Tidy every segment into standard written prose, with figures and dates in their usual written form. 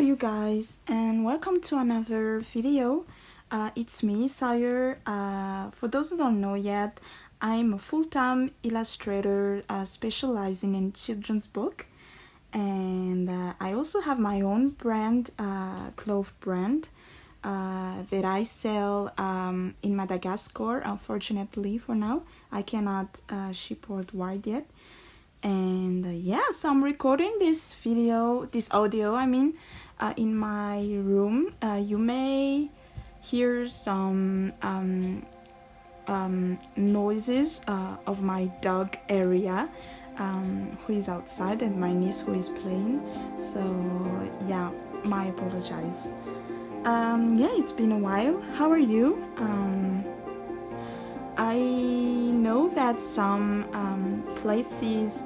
you guys, and welcome to another video. It's me, Sire. For those who don't know yet, I'm a full-time illustrator specializing in children's book, and I also have my own brand, cloth brand, that I sell in Madagascar. Unfortunately, for now, I cannot ship worldwide yet. And yeah, so I'm recording this audio, in my room. You may hear some noises of my dog area, who is outside, and my niece who is playing. So yeah, my apologize. Yeah, it's been a while. How are you? I know that some places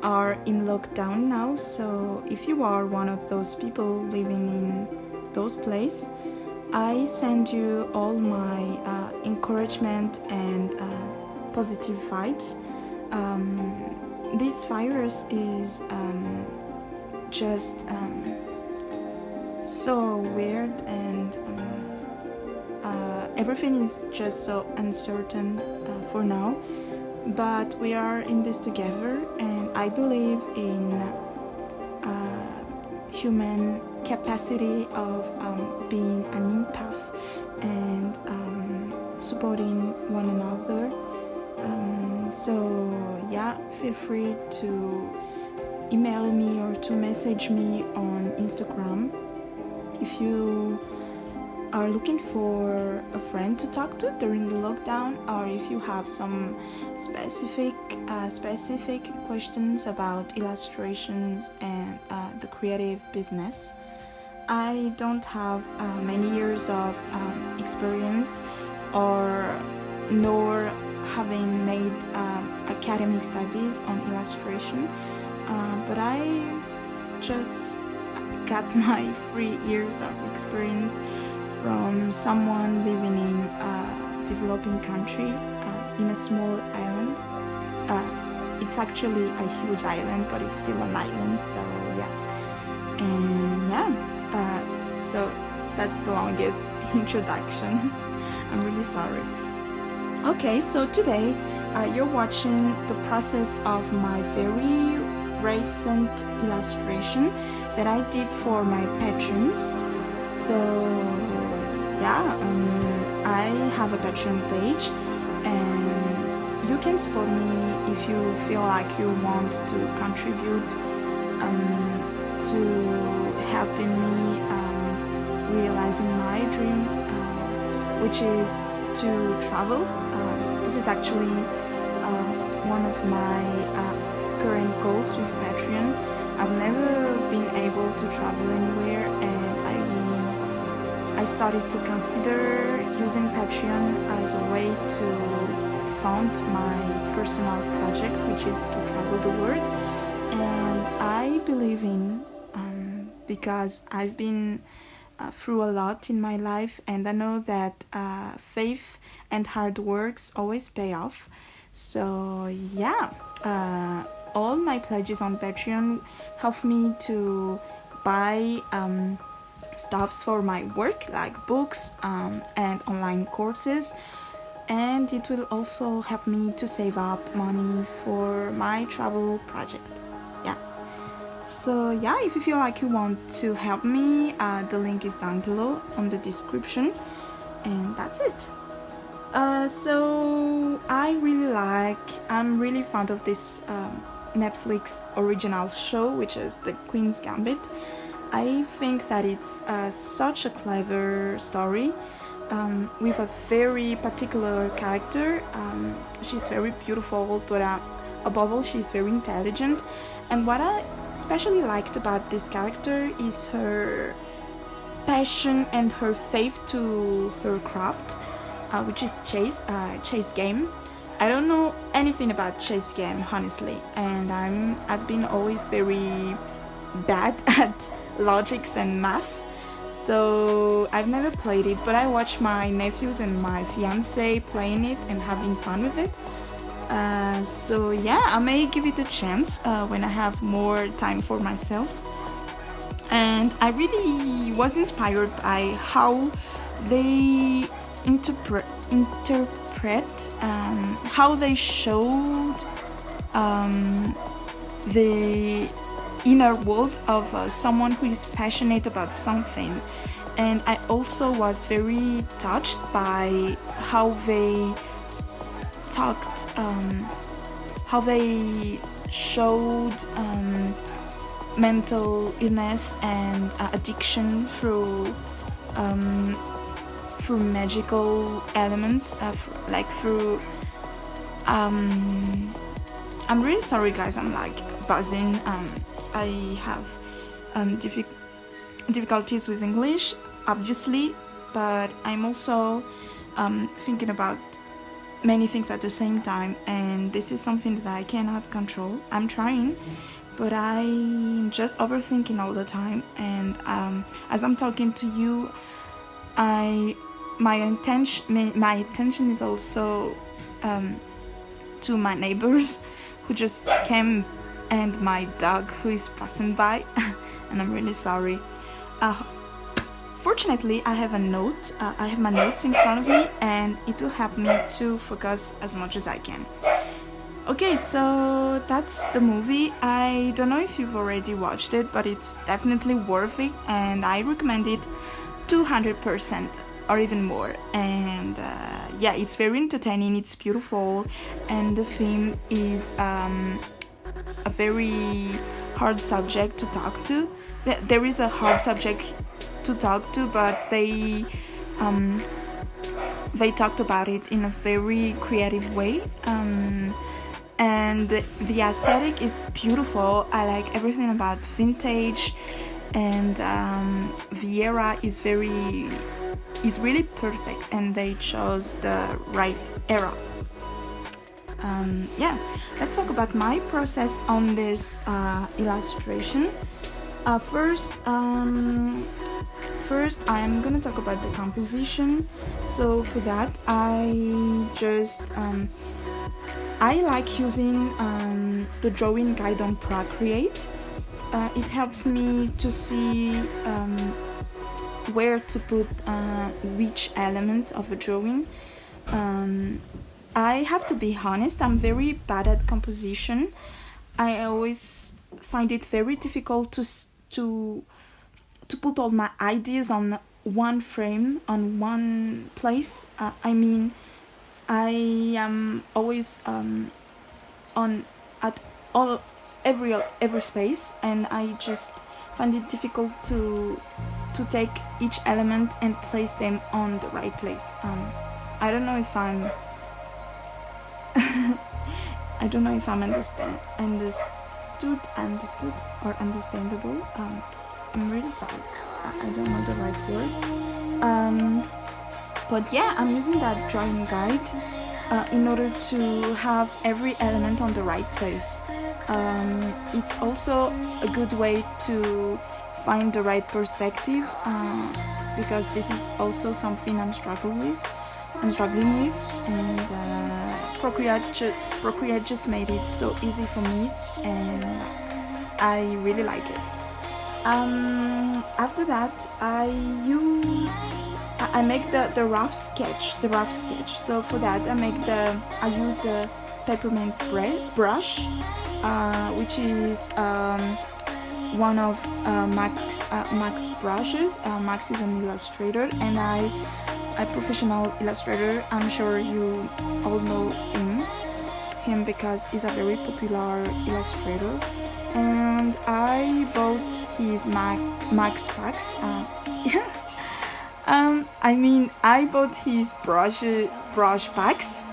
are in lockdown now, so if you are one of those people living in those places, I send you all my encouragement and positive vibes. This virus is just so weird, and everything is just so uncertain for now, but we are in this together, and I believe in human capacity of being an empath and supporting one another. So yeah, feel free to email me or to message me on Instagram if you are looking for a friend to talk to during the lockdown, or if you have some specific questions about illustrations and the creative business. I don't have many years of experience, nor having made academic studies on illustration, but I've just got my 3 years of experience from someone living in a developing country, in a small island. It's actually a huge island, but it's still an island, so yeah. And yeah, so that's the longest introduction. I'm really sorry. Okay, so today you're watching the process of my very recent illustration that I did for my patrons. So yeah, I have a Patreon page, and you can support me if you feel like you want to contribute to helping me realizing my dream, which is to travel. This is actually one of my current goals with Patreon. I've never been able to travel anywhere, and I started to consider using Patreon as a way to fund my personal project, which is to travel the world. And I believe in, because I've been through a lot in my life, and I know that faith and hard works always pay off. So yeah, all my pledges on Patreon help me to buy stuffs for my work, like books and online courses, and it will also help me to save up money for my travel project. Yeah, so yeah, if you feel like you want to help me, the link is down below on the description, and that's it. So I'm really fond of this Netflix original show, which is The Queen's Gambit. I think that it's such a clever story, with a very particular character. She's very beautiful, but above all, she's very intelligent. And what I especially liked about this character is her passion and her faith to her craft, which is chess game. I don't know anything about chess game, honestly, and I've been always very bad at logics and maths, so I've never played it, but I watch my nephews and my fiance playing it and having fun with it. So yeah, I may give it a chance when I have more time for myself. and I really was inspired by how they interpret how they showed the inner world of someone who is passionate about something. And I also was very touched by how they talked, how they showed mental illness and addiction through magical elements, like through. I'm really sorry, guys. I'm like buzzing. I have difficulties with English, obviously, but I'm also thinking about many things at the same time, and this is something that I cannot control. I'm trying, but I'm just overthinking all the time. And as I'm talking to you, my attention is also to my neighbors who just came, and my dog who is passing by, and I'm really sorry. Fortunately, I have a note. I have my notes in front of me, and it will help me to focus as much as I can. Okay, so that's the movie. I don't know if you've already watched it, but it's definitely worth it, and I recommend it 200% or even more. And yeah, it's very entertaining, it's beautiful, and the theme is a very hard subject to talk to. There is a hard subject to talk to, but they talked about it in a very creative way. And the aesthetic is beautiful. I like everything about vintage, and the era is really perfect, and they chose the right era. Yeah, let's talk about my process on this illustration. First, I'm gonna talk about the composition. So for that, I like using the drawing guide on Procreate. It helps me to see where to put which element of a drawing. I have to be honest, I'm very bad at composition. I always find it very difficult to put all my ideas on one frame, on one place. I mean, I am always at every space, and I just find it difficult to take each element and place them on the right place. I don't know if I'm I don't know if I'm understood or understandable. I'm really sorry. I don't know the right word. But yeah, I'm using that drawing guide in order to have every element on the right place. It's also a good way to find the right perspective, because this is also something I'm struggling with, and Procreate just made it so easy for me, and I really like it. After that, I make the rough sketch. So for that, I use the peppermint brush, which is one of Mac's brushes. Max is an illustrator, and a professional illustrator. I'm sure you all know him because he's a very popular illustrator. And I bought his Max packs. I bought his brush packs,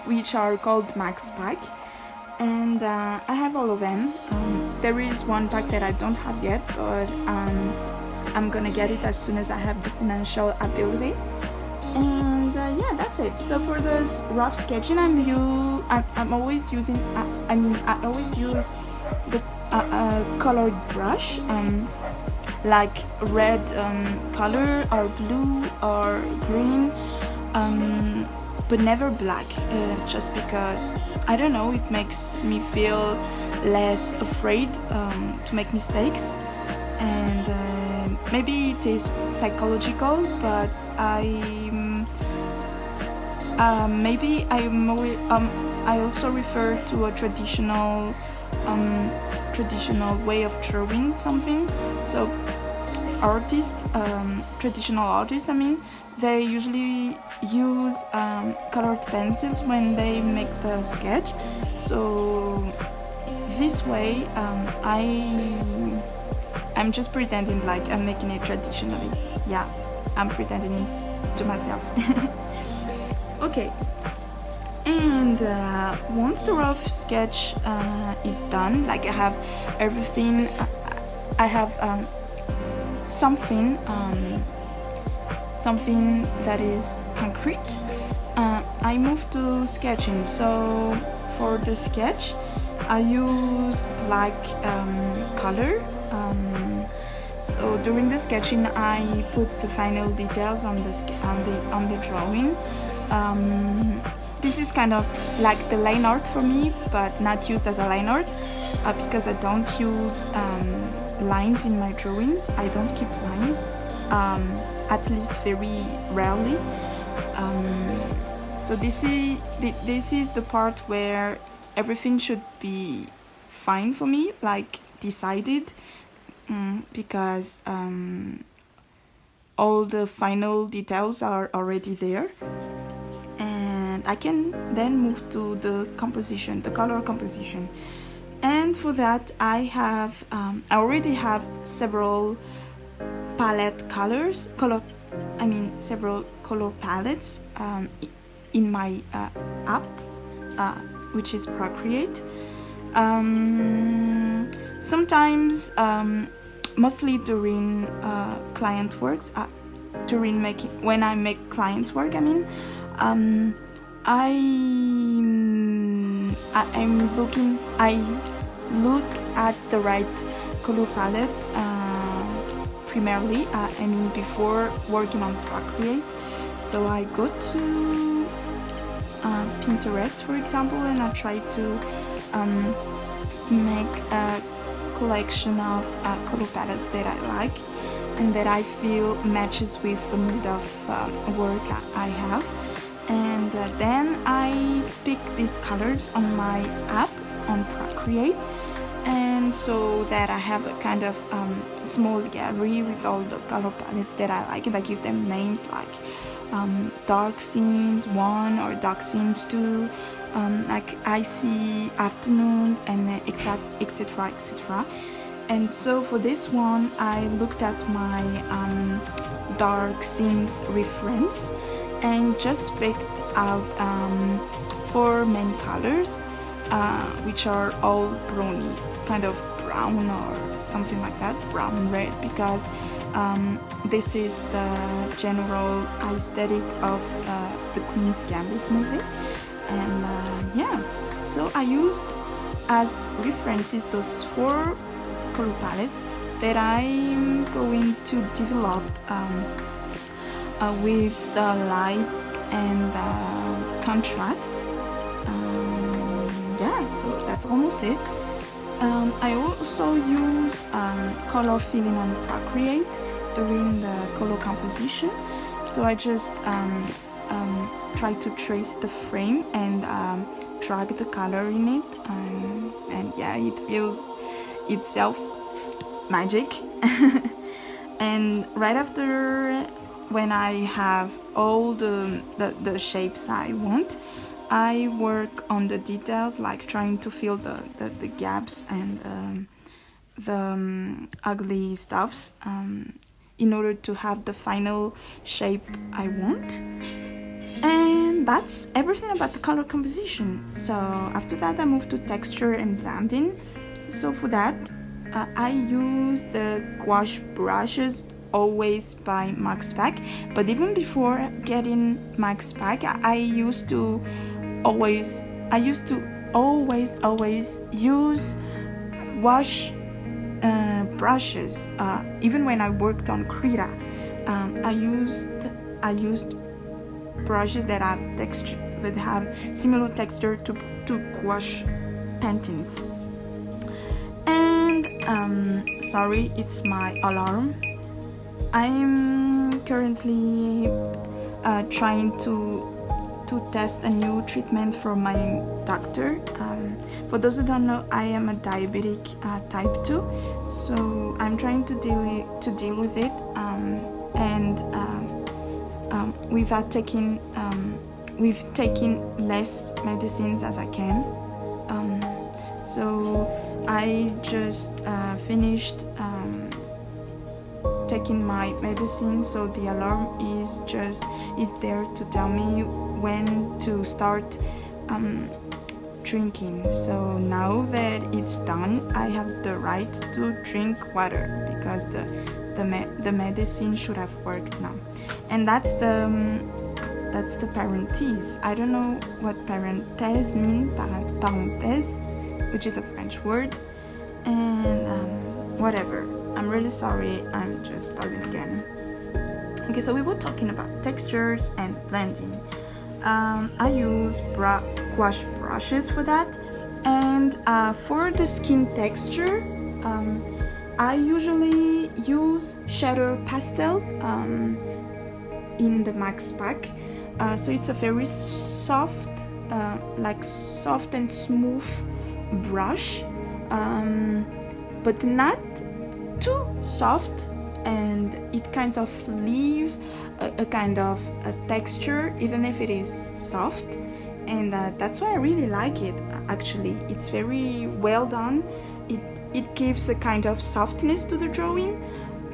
which are called Max pack, and I have all of them. There is one pack that I don't have yet, but I'm gonna get it as soon as I have the financial ability. And yeah, that's it. So for this rough sketching, I'm always using. I always use the colored brush, like red color or blue or green, but never black. Just because I don't know, it makes me feel less afraid to make mistakes. and maybe it is psychological, but maybe I also refer to a traditional way of drawing something. So traditional artists, they usually use colored pencils when they make the sketch. So this way, I'm just pretending like I'm making it traditionally. Yeah, I'm pretending it to myself. Okay. And once the rough sketch is done, like I have everything, I have something that is concrete, I move to sketching. So for the sketch, I use black color. So during the sketching, I put the final details on the drawing. This is kind of like the line art for me, but not used as a line art because I don't use lines in my drawings. I don't keep lines, at least very rarely. So this is the part where everything should be fine for me, like decided, because all the final details are already there. I can then move to the composition, the color composition. And for that, I already have several several color palettes in my app, which is Procreate. Sometimes, mostly during client works, when I make clients work, I look at the right color palette primarily, before working on Procreate. So I go to Pinterest, for example, and I try to make a collection of color palettes that I like and that I feel matches with the mood of work I have. And then I pick these colors on my app on Procreate, and so that I have a kind of small gallery with all the color palettes that I like, and I give them names like dark scenes 1 or dark scenes 2, like icy afternoons, and etc. And so for this one, I looked at my dark scenes reference and just picked out 4 main colors, which are all browny, kind of brown or something like that, brown red, because this is the general aesthetic of the Queen's Gambit movie. And so I used as references those 4 color palettes that I'm going to develop with light and contrast. So that's almost it. I also use color filling on Procreate during the color composition. So I just try to trace the frame and drag the color in it, and it feels itself magic. And right after, when I have all the shapes I want, I work on the details, like trying to fill the gaps and the ugly stuffs, in order to have the final shape I want. And that's everything about the color composition. So after that, I move to texture and blending. So for that, I use the gouache brushes, always by Max Pack. But even before getting Max Pack, I used to always use gouache brushes. Even when I worked on Krita, I used brushes that have similar texture to gouache paintings. And sorry, it's my alarm. I'm currently trying to test a new treatment from my doctor. For those who don't know, I am a diabetic type 2, so I'm trying to deal with it, and we've taken less medicines as I can. So I just finished taking my medicine, so the alarm is there to tell me when to start drinking. So now that it's done, I have the right to drink water because the medicine should have worked now. And that's the parenthèse. I don't know what parenthèse means, parenthèse, which is a French word, and whatever. I'm really sorry, I'm just pausing again. Okay, so we were talking about textures and blending. I use gouache brushes for that, and for the skin texture, I usually use shadow pastel in the Max pack. So it's a very soft, soft and smooth brush, but not too soft, and it kind of leave a kind of a texture even if it is soft, and that's why I really like it. Actually, it's very well done. It gives a kind of softness to the drawing,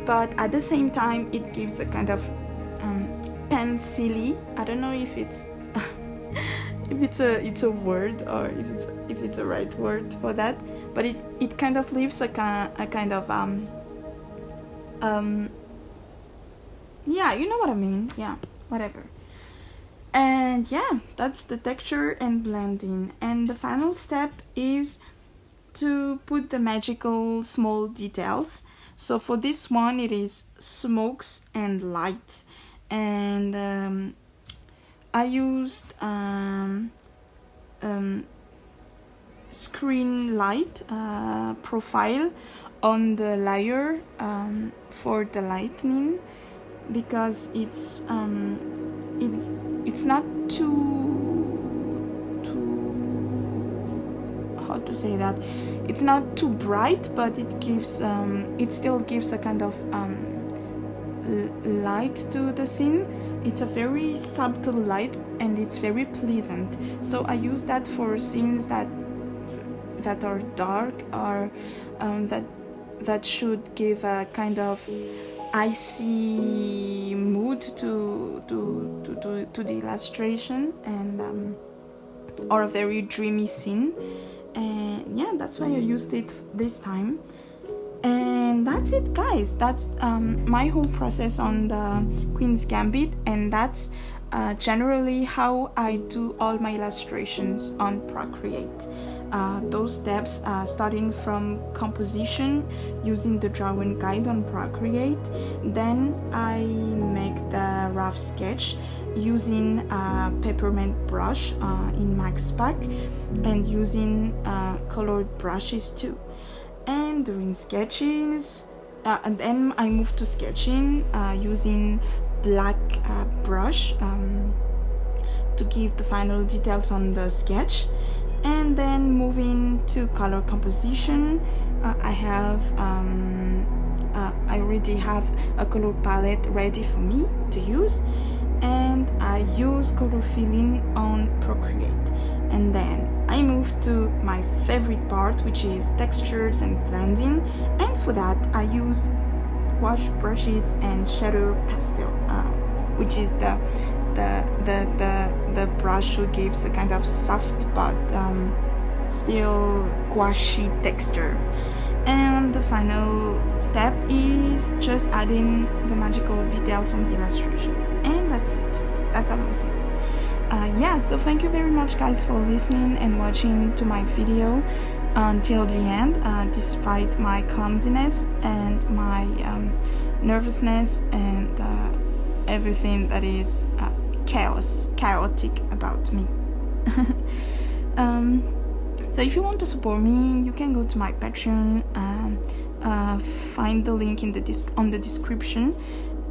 but at the same time it gives a kind of pencil-y. I don't know if it's if it's a word or if it's a right word for that, but it kind of leaves a kind of yeah, you know what I mean, yeah, whatever. And yeah, that's the texture and blending. And the final step is to put the magical small details. So for this one, it is smokes and light, and I used screen light profile on the layer for the lightning, because it's not too how to say that, it's not too bright, but it gives it still gives a kind of light to the scene. It's a very subtle light and it's very pleasant, so I use that for scenes that are dark, or that should give a kind of icy mood to the illustration, and or a very dreamy scene. And yeah, that's why I used it this time. And that's it, guys. That's my whole process on the Queen's Gambit, and that's generally how I do all my illustrations on Procreate. Those steps, starting from composition using the drawing guide on Procreate, then I make the rough sketch using a peppermint brush in Max Pack, and using colored brushes too, and doing sketches, and then I move to sketching using black brush to give the final details on the sketch. And then moving to color composition, I already have a color palette ready for me to use, and I use color filling on Procreate. And then I move to my favorite part, which is textures and blending, and for that I use gouache brushes and shadow pastel, which is the brush who gives a kind of soft but still gouache texture. And the final step is just adding the magical details on the illustration, and that's it. That's almost it. Yeah, so thank you very much, guys, for listening and watching to my video until the end, despite my clumsiness and my nervousness and everything that is chaotic about me. So if you want to support me, you can go to my Patreon, find the link in on the description.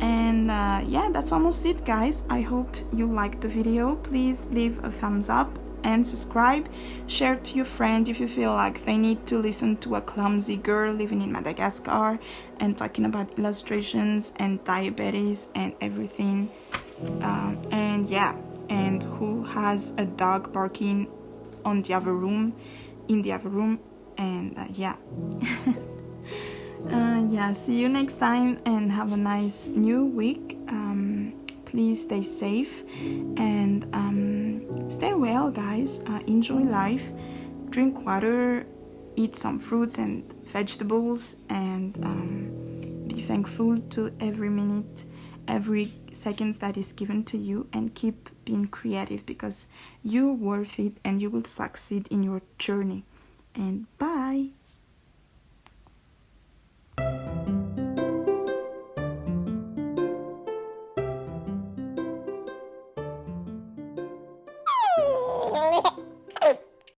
And yeah, that's almost it, guys. I hope you liked the video. Please leave a thumbs up and subscribe. Share to your friend if you feel like they need to listen to a clumsy girl living in Madagascar and talking about illustrations and diabetes and everything. And yeah, and who has a dog barking on the other room, in the other room. And yeah. Yeah, see you next time and have a nice new week. Please stay safe and stay well, guys. Enjoy life, drink water, eat some fruits and vegetables, and be thankful to every minute, every second that is given to you, and keep being creative, because you're worth it and you will succeed in your journey. And bye.